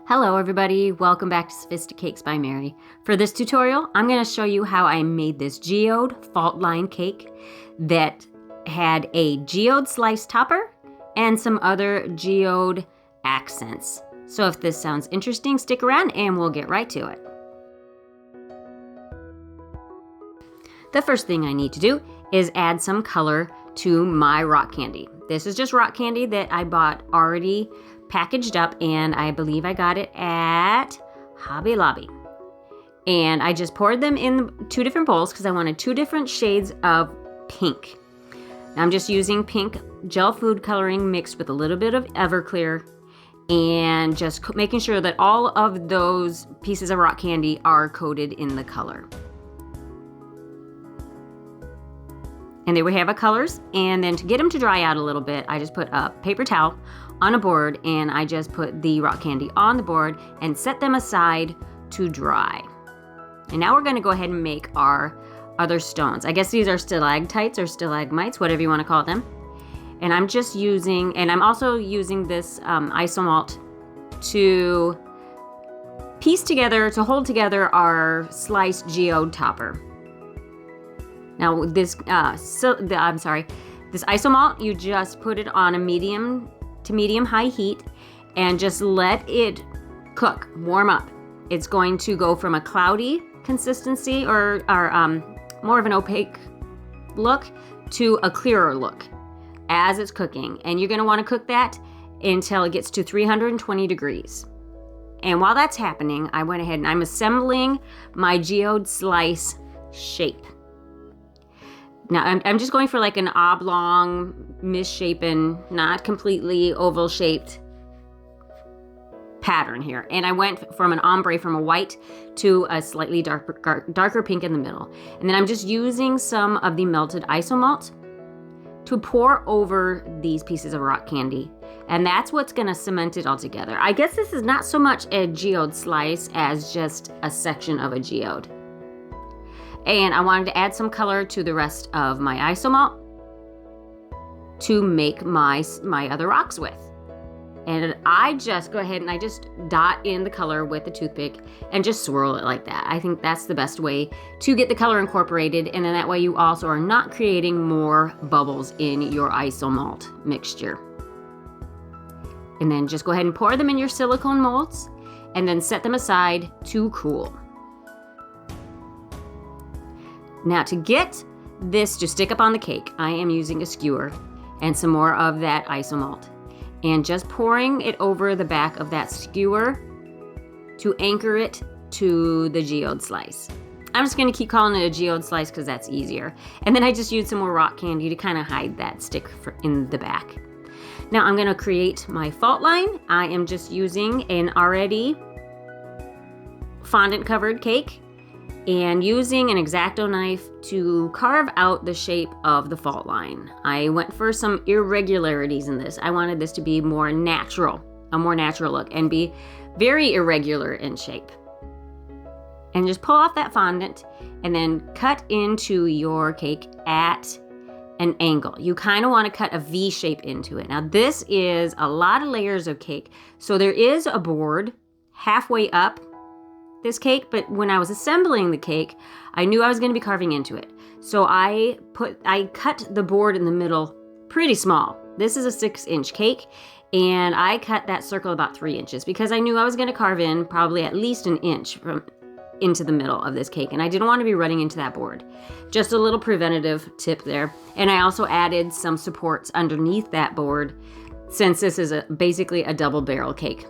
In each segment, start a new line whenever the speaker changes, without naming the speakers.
Hello everybody, welcome back to Sophisticakes by Mary. For this tutorial, I'm going to show you how I made this geode fault line cake that had a geode slice topper and some other geode accents. So if this sounds interesting, stick around and we'll get right to it. The first thing I need to do is add some color to my rock candy. This is just rock candy that I bought already packaged up, and I believe I got it at Hobby Lobby. And I just poured them in two different bowls because I wanted two different shades of pink. Now I'm just using pink gel food coloring mixed with a little bit of Everclear, and just making sure that all of those pieces of rock candy are coated in the color. And there we have our colors, and then to get them to dry out a little bit, I just put a paper towel on a board, and I just put the rock candy on the board and set them aside to dry. And now we're going to go ahead and make our other stones. I guess these are stalactites or stalagmites, whatever you want to call them. And I'm just using, and I'm also using this isomalt to piece together, to hold together our sliced geode topper. Now this, this isomalt, you just put it on a medium to medium high heat and just let it cook, warm up. It's going to go from a cloudy consistency or more of an opaque look to a clearer look as it's cooking. And you're going to want to cook that until it gets to 320 degrees. And while that's happening, I went ahead and I'm assembling my geode slice shape. Now, I'm just going for like an oblong, misshapen, not completely oval-shaped pattern here. And I went from an ombre, from a white to a slightly darker pink in the middle. And then I'm just using some of the melted isomalt to pour over these pieces of rock candy. And that's what's going to cement it all together. I guess this is not so much a geode slice as just a section of a geode. And I wanted to add some color to the rest of my isomalt to make my other rocks with. And I just go ahead and I just dot in the color with the toothpick and just swirl it like that. I think that's the best way to get the color incorporated, and then that way you also are not creating more bubbles in your isomalt mixture. And then just go ahead and pour them in your silicone molds and then set them aside to cool. Now to get this to stick up on the cake, I am using a skewer and some more of that isomalt and just pouring it over the back of that skewer to anchor it to the geode slice. I'm just going to keep calling it a geode slice because that's easier. And then I just used some more rock candy to kind of hide that stick in the back. Now I'm going to create my fault line. I am just using an already fondant covered cake and using an X-Acto knife to carve out the shape of the fault line. I went for some irregularities in this. I wanted this to be more natural, a more natural look, and be very irregular in shape. And just pull off that fondant and then cut into your cake at an angle. You kind of want to cut a V shape into it. Now this is a lot of layers of cake, so there is a board halfway up this cake, but when I was assembling the cake, I knew I was going to be carving into it. So I cut the board in the middle pretty small. This is a 6-inch cake, and I cut that circle about 3 inches because I knew I was going to carve in probably at least an inch into the middle of this cake, and I didn't want to be running into that board. Just a little preventative tip there. And I also added some supports underneath that board since this is basically a double barrel cake.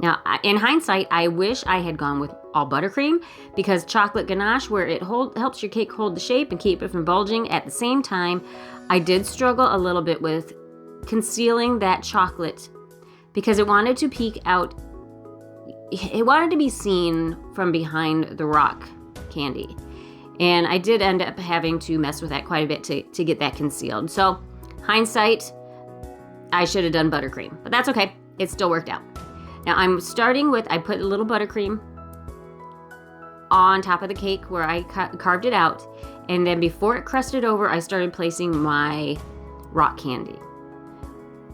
Now, in hindsight, I wish I had gone with all buttercream because chocolate ganache, where it helps your cake hold the shape and keep it from bulging. At the same time, I did struggle a little bit with concealing that chocolate because it wanted to peek out. It wanted to be seen from behind the rock candy. And I did end up having to mess with that quite a bit to get that concealed. So, hindsight, I should have done buttercream, but that's okay. It still worked out. Now I'm starting with, I put a little buttercream on top of the cake where I carved it out. And then before it crusted over, I started placing my rock candy.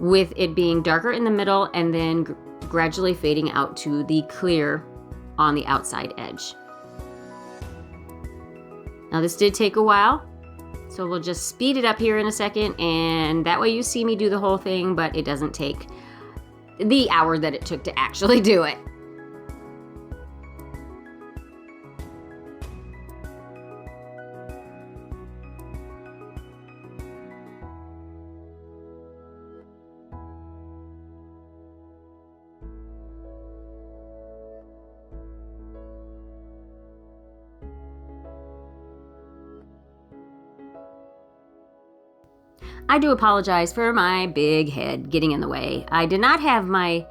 with it being darker in the middle and then gradually fading out to the clear on the outside edge. Now this did take a while, so we'll just speed it up here in a second, and that way you see me do the whole thing, but it doesn't take the hour that it took to actually do it. I do apologize for my big head getting in the way. I did not have my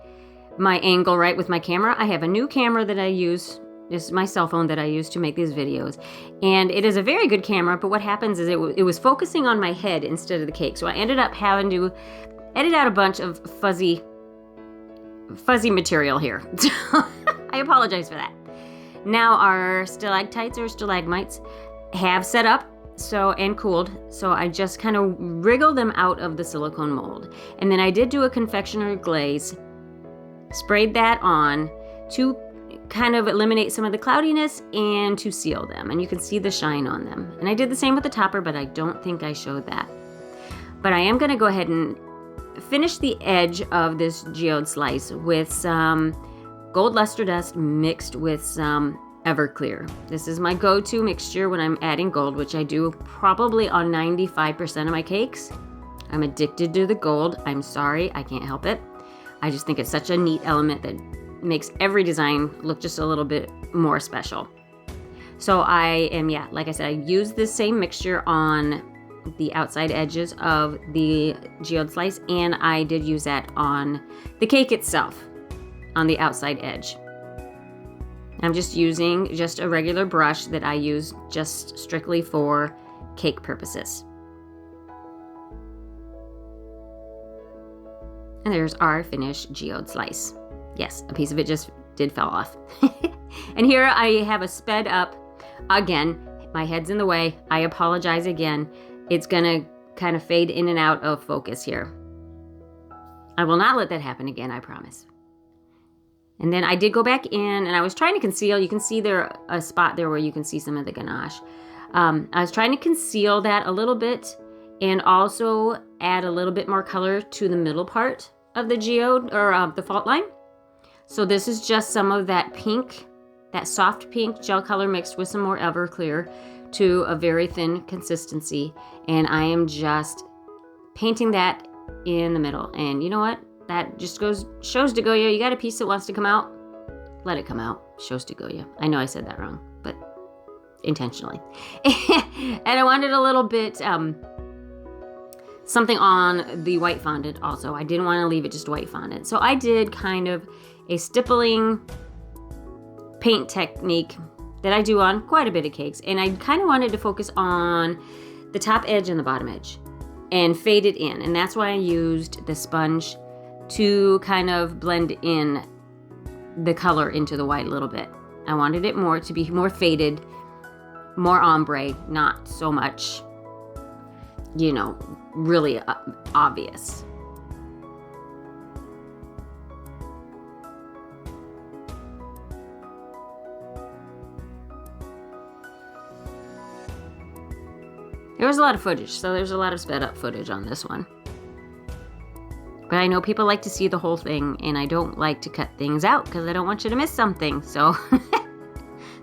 angle right with my camera. I have a new camera that I use. This is my cell phone that I use to make these videos. And it is a very good camera, but what happens is it was focusing on my head instead of the cake. So I ended up having to edit out a bunch of fuzzy material here. I apologize for that. Now our stalactites or stalagmites have set up and cooled, so I just kind of wriggled them out of the silicone mold. And then I did do a confectioner glaze, sprayed that on to kind of eliminate some of the cloudiness and to seal them, and you can see the shine on them. And I did the same with the topper, but I don't think I showed that. But I am going to go ahead and finish the edge of this geode slice with some gold luster dust mixed with some Everclear. This is my go-to mixture when I'm adding gold, which I do probably on 95% of my cakes. I'm addicted to the gold. I'm sorry, I can't help it. I just think it's such a neat element that makes every design look just a little bit more special. So like I said, I use this same mixture on the outside edges of the geode slice, and I did use that on the cake itself, on the outside edge. I'm just using a regular brush that I use just strictly for cake purposes. And there's our finished geode slice. Yes, a piece of it just did fell off. And here I have a sped up, again, my head's in the way. I apologize again. It's gonna kind of fade in and out of focus here. I will not let that happen again, I promise. And then I did go back in and I was trying to conceal. You can see there a spot there where you can see some of the ganache. I was trying to conceal that a little bit and also add a little bit more color to the middle part of the geode or the fault line. So this is just some of that pink, that soft pink gel color mixed with some more Everclear to a very thin consistency. And I am just painting that in the middle. And you know what? That just shows to Goya, you got a piece that wants to come out, let it come out. Shows to Goya. I know I said that wrong, but intentionally. And I wanted a little bit, something on the white fondant also. I didn't want to leave it just white fondant. So I did kind of a stippling paint technique that I do on quite a bit of cakes. And I kind of wanted to focus on the top edge and the bottom edge and fade it in. And that's why I used the sponge to kind of blend in the color into the white a little bit. I wanted it to be more faded, more ombre, not so much, really obvious. There was a lot of footage, so there's a lot of sped up footage on this one. But I know people like to see the whole thing, and I don't like to cut things out because I don't want you to miss something. So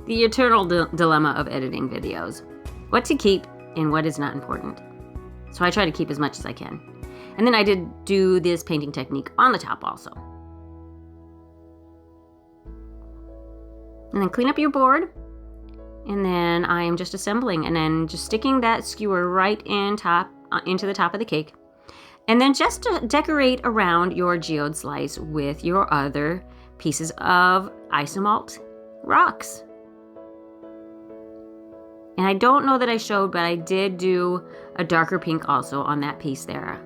the eternal dilemma of editing videos. What to keep and what is not important. So I try to keep as much as I can. And then I did do this painting technique on the top also. And then clean up your board. And then I am just assembling and then just sticking that skewer right into the top of the cake. And then just to decorate around your geode slice with your other pieces of isomalt rocks. And I don't know that I showed, but I did do a darker pink also on that piece there.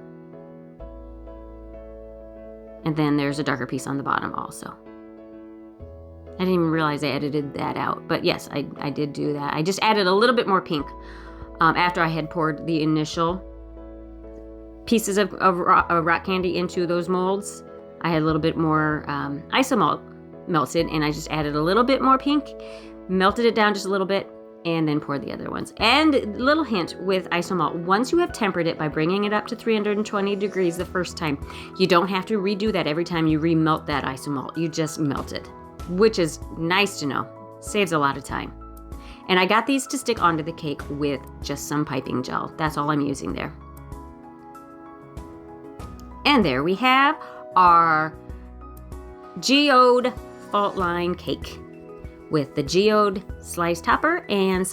And then there's a darker piece on the bottom also. I didn't even realize I edited that out. But yes, I did do that. I just added a little bit more pink after I had poured the initial. I did a little bit more pink. And then I did a little bit more pink on the bottom also. And then there's a darker piece on the bottom also. I didn't even realize I edited that out. But yes, I did do that. I just added a little bit more pink after I had poured the initial pieces of rock candy into those molds. I had a little bit more isomalt melted, and I just added a little bit more pink, melted it down just a little bit, and then poured the other ones. And little hint with isomalt, once you have tempered it by bringing it up to 320 degrees the first time, you don't have to redo that every time you remelt that isomalt. You just melt it, which is nice to know. Saves a lot of time. And I got these to stick onto the cake with just some piping gel. That's all I'm using there. And there we have our Geode fault line cake with the Geode slice topper and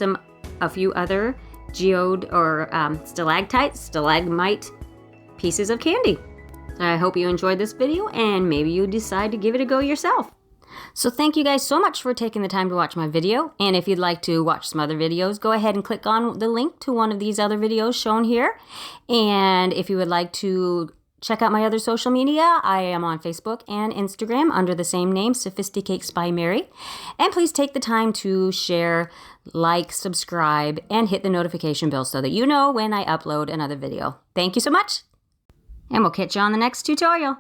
a few other Geode or stalagmite pieces of candy. I hope you enjoyed this video, and maybe you decide to give it a go yourself. So thank you guys so much for taking the time to watch my video. And if you'd like to watch some other videos, go ahead and click on the link to one of these other videos shown here. And if you would like to check out my other social media, I am on Facebook and Instagram under the same name, Sophisticakes by Mary. And please take the time to share, like, subscribe, and hit the notification bell so that you know when I upload another video. Thank you so much, and we'll catch you on the next tutorial.